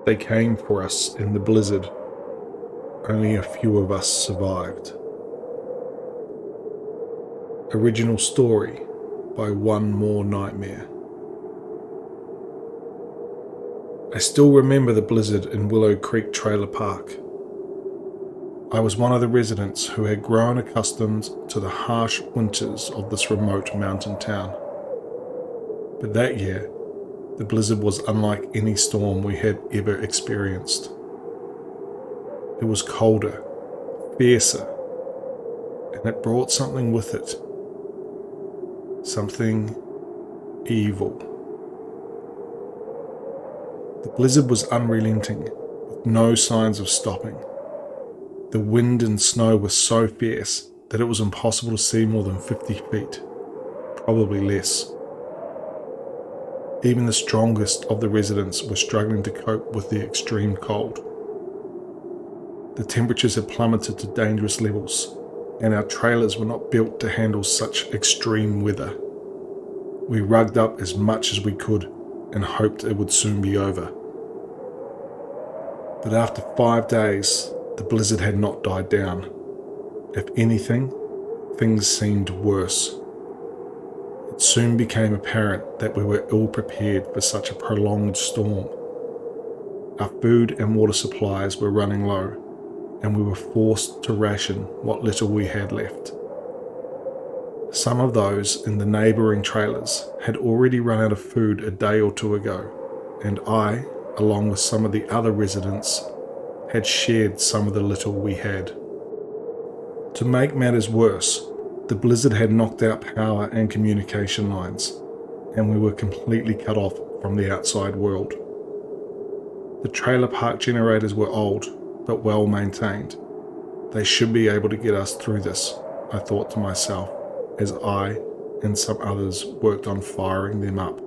They came for us in the blizzard. Only a few of us survived. Original story by One More Nightmare. I still remember the blizzard in Willow Creek Trailer Park. I was one of the residents who had grown accustomed to the harsh winters of this remote mountain town. But that year, the blizzard was unlike any storm we had ever experienced. It was colder, fiercer, and it brought something with it. Something evil. The blizzard was unrelenting, with no signs of stopping. The wind and snow were so fierce that it was impossible to see more than 50 feet, probably less. Even the strongest of the residents were struggling to cope with the extreme cold. The temperatures had plummeted to dangerous levels, and our trailers were not built to handle such extreme weather. We rugged up as much as we could and hoped it would soon be over. But after 5 days, the blizzard had not died down. If anything, things seemed worse. It soon became apparent that we were ill prepared for such a prolonged storm. Our food and water supplies were running low, and we were forced to ration what little we had left. Some of those in the neighbouring trailers had already run out of food a day or two ago, and I, along with some of the other residents, had shared some of the little we had. To make matters worse, the blizzard had knocked out power and communication lines, and we were completely cut off from the outside world. The trailer park generators were old, but well maintained. They should be able to get us through this, I thought to myself, as I and some others worked on firing them up.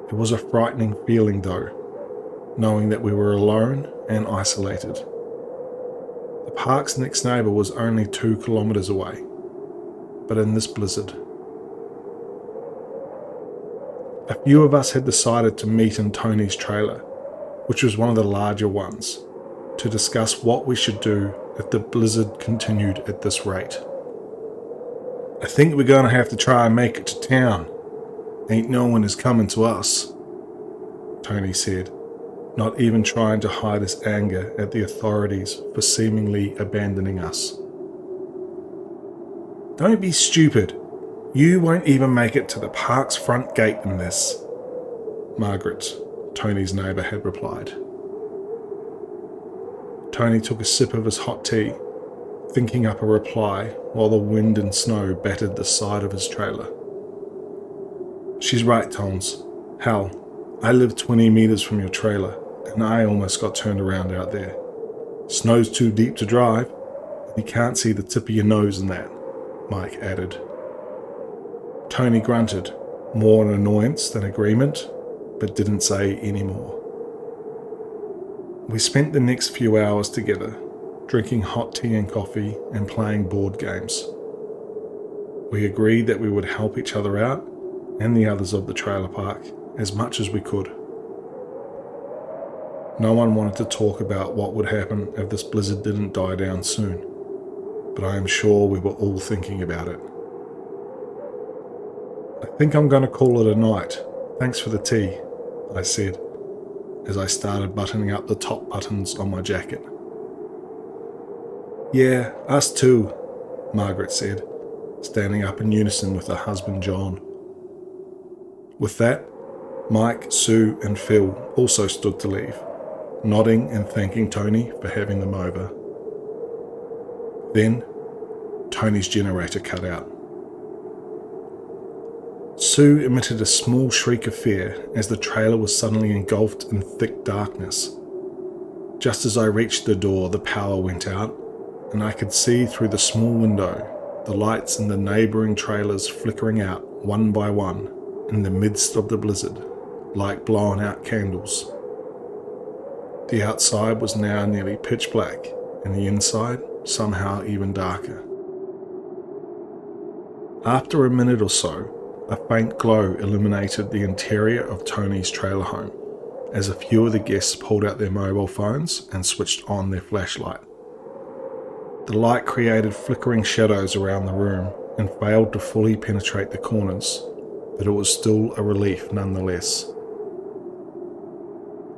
It was a frightening feeling though, knowing that we were alone and isolated. The park's next neighbour was only 2 kilometres away, but in this blizzard. A few of us had decided to meet in Tony's trailer, which was one of the larger ones, to discuss what we should do if the blizzard continued at this rate. "I think we're going to have to try and make it to town. Ain't no one is coming to us," Tony said, not even trying to hide his anger at the authorities for seemingly abandoning us. "Don't be stupid. You won't even make it to the park's front gate in this," Margaret, Tony's neighbour, had replied. Tony took a sip of his hot tea, thinking up a reply while the wind and snow battered the side of his trailer. "She's right, Tones. Hell, I live 20 metres from your trailer, and I almost got turned around out there. Snow's too deep to drive, and you can't see the tip of your nose in that," Mike added. Tony grunted, more in annoyance than agreement, but didn't say any more. We spent the next few hours together, drinking hot tea and coffee and playing board games. We agreed that we would help each other out and the others of the trailer park as much as we could. No one wanted to talk about what would happen if this blizzard didn't die down soon, but I am sure we were all thinking about it. "I think I'm going to call it a night. Thanks for the tea," I said, as I started buttoning up the top buttons on my jacket. "Yeah, us too," Margaret said, standing up in unison with her husband John. With that, Mike, Sue and Phil also stood to leave, nodding and thanking Tony for having them over. Then, Tony's generator cut out. Sue emitted a small shriek of fear as the trailer was suddenly engulfed in thick darkness. Just as I reached the door, the power went out, and I could see through the small window the lights in the neighbouring trailers flickering out one by one in the midst of the blizzard, like blown out candles. The outside was now nearly pitch black, and the inside somehow even darker. After a minute or so, a faint glow illuminated the interior of Tony's trailer home, as a few of the guests pulled out their mobile phones and switched on their flashlight. The light created flickering shadows around the room and failed to fully penetrate the corners, but it was still a relief nonetheless.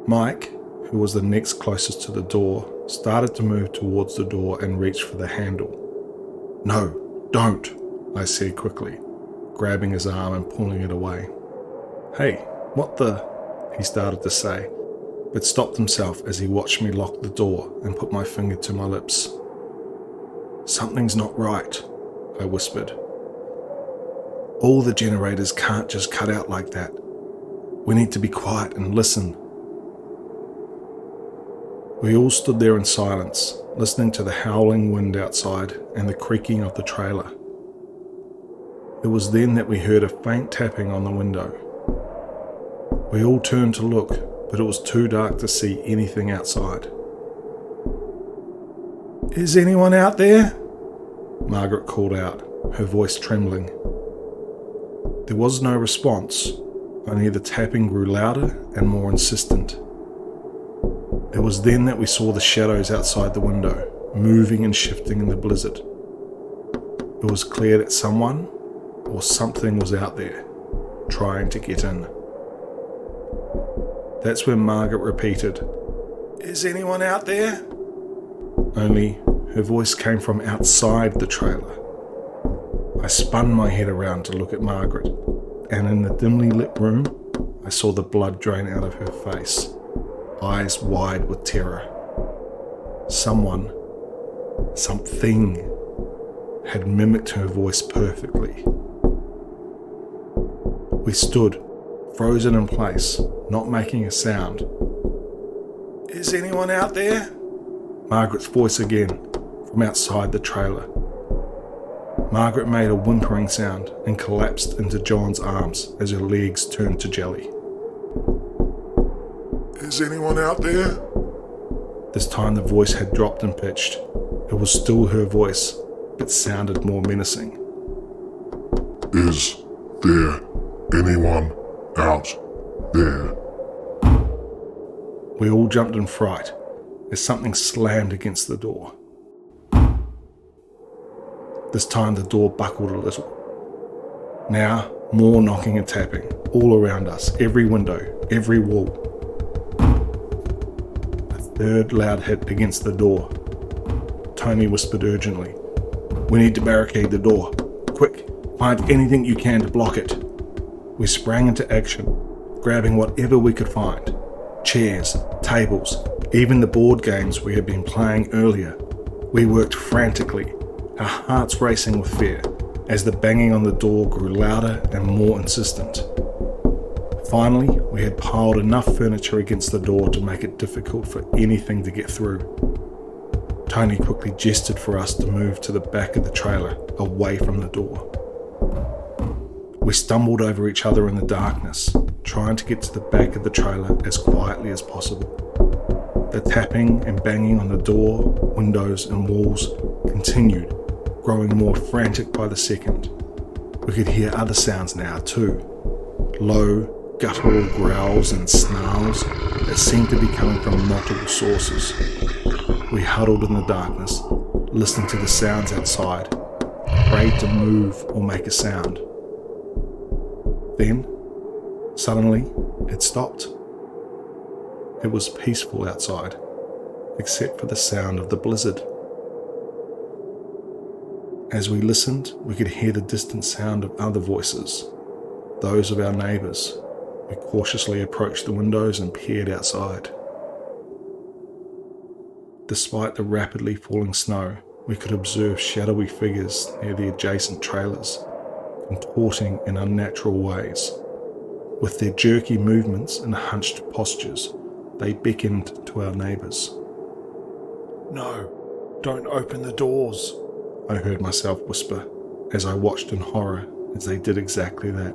Mike, who was the next closest to the door, started to move towards the door and reached for the handle. "No, don't," I said quickly, grabbing his arm and pulling it away. "Hey, what the..." he started to say, but stopped himself as he watched me lock the door and put my finger to my lips. "Something's not right," I whispered. "All the generators can't just cut out like that. We need to be quiet and listen." We all stood there in silence, listening to the howling wind outside and the creaking of the trailer. It was then that we heard a faint tapping on the window. We all turned to look, but it was too dark to see anything outside. "Is anyone out there?" Margaret called out, her voice trembling. There was no response, only the tapping grew louder and more insistent. It was then that we saw the shadows outside the window, moving and shifting in the blizzard. It was clear that someone or something was out there, trying to get in. That's when Margaret repeated, "Is anyone out there?" Only her voice came from outside the trailer. I spun my head around to look at Margaret, and in the dimly lit room, I saw the blood drain out of her face, eyes wide with terror. Someone, something, had mimicked her voice perfectly. We stood, frozen in place, not making a sound. "Is anyone out there?" Margaret's voice again, from outside the trailer. Margaret made a whimpering sound and collapsed into John's arms as her legs turned to jelly. "Is anyone out there?" This time the voice had dropped and pitched. It was still her voice, but sounded more menacing. "Is there anyone out there?" We all jumped in fright as something slammed against the door. This time the door buckled a little. Now more knocking and tapping, all around us, every window, every wall. A third loud hit against the door. Tony whispered urgently, "We need to barricade the door. Quick, find anything you can to block it." We sprang into action, grabbing whatever we could find. Chairs, tables, even the board games we had been playing earlier. We worked frantically, our hearts racing with fear, as the banging on the door grew louder and more insistent. Finally, we had piled enough furniture against the door to make it difficult for anything to get through. Tony quickly gestured for us to move to the back of the trailer, away from the door. We stumbled over each other in the darkness, trying to get to the back of the trailer as quietly as possible. The tapping and banging on the door, windows and walls continued, growing more frantic by the second. We could hear other sounds now too, low, guttural growls and snarls that seemed to be coming from multiple sources. We huddled in the darkness, listening to the sounds outside, afraid to move or make a sound. Then, suddenly, it stopped. It was peaceful outside, except for the sound of the blizzard. As we listened, we could hear the distant sound of other voices, those of our neighbours. We cautiously approached the windows and peered outside. Despite the rapidly falling snow, we could observe shadowy figures near the adjacent trailers, contorting in unnatural ways. With their jerky movements and hunched postures, they beckoned to our neighbours. "No, don't open the doors," I heard myself whisper as I watched in horror as they did exactly that.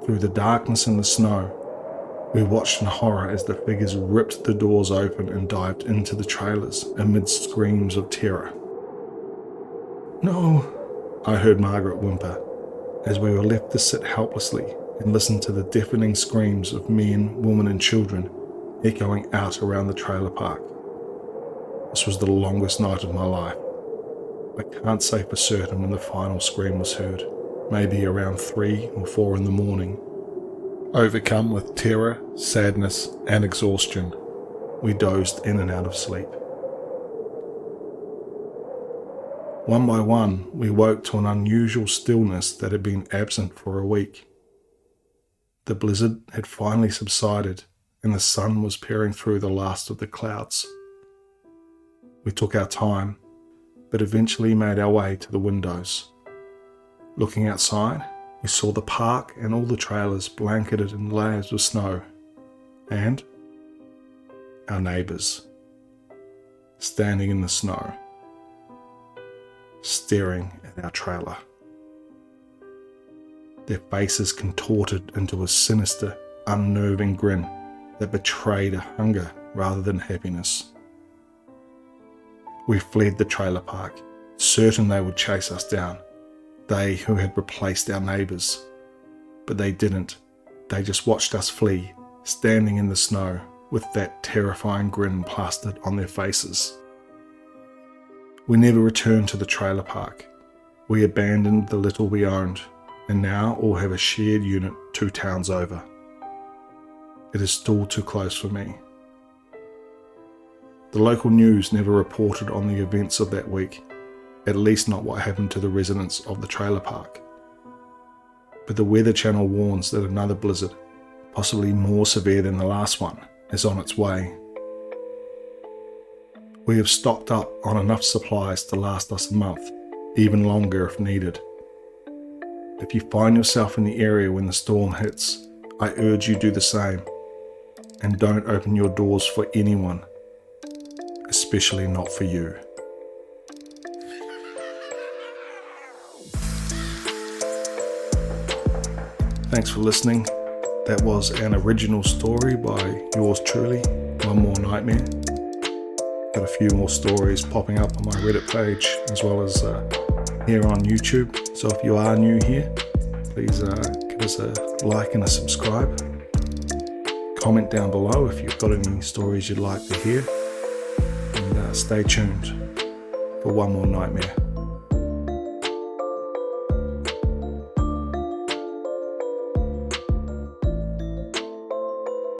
Through the darkness and the snow, we watched in horror as the figures ripped the doors open and dived into the trailers amid screams of terror. "No," I heard Margaret whimper as we were left to sit helplessly and listened to the deafening screams of men, women and children echoing out around the trailer park. This was the longest night of my life. I can't say for certain when the final scream was heard, maybe around 3 or 4 in the morning. Overcome with terror, sadness and exhaustion, we dozed in and out of sleep. One by one, we woke to an unusual stillness that had been absent for a week. The blizzard had finally subsided and the sun was peering through the last of the clouds. We took our time, but eventually made our way to the windows. Looking outside, we saw the park and all the trailers blanketed in layers of snow, and our neighbours, standing in the snow, staring at our trailer. Their faces contorted into a sinister, unnerving grin that betrayed a hunger rather than happiness. We fled the trailer park, certain they would chase us down, they who had replaced our neighbours. But they didn't. They just watched us flee, standing in the snow with that terrifying grin plastered on their faces. We never returned to the trailer park. We abandoned the little we owned, and now all have a shared unit 2 towns over. It is still too close for me. The local news never reported on the events of that week, at least not what happened to the residents of the trailer park. But the Weather Channel warns that another blizzard, possibly more severe than the last one, is on its way. We have stocked up on enough supplies to last us a month, even longer if needed. If you find yourself in the area when the storm hits, I urge you do the same, and don't open your doors for anyone, especially not for you. Thanks for listening. That was an original story by yours truly, One More Nightmare. Got a few more stories popping up on my Reddit page as well as here on YouTube. So if you are new here, please give us a like and a subscribe. Comment down below if you've got any stories you'd like to hear. And stay tuned for One More Nightmare.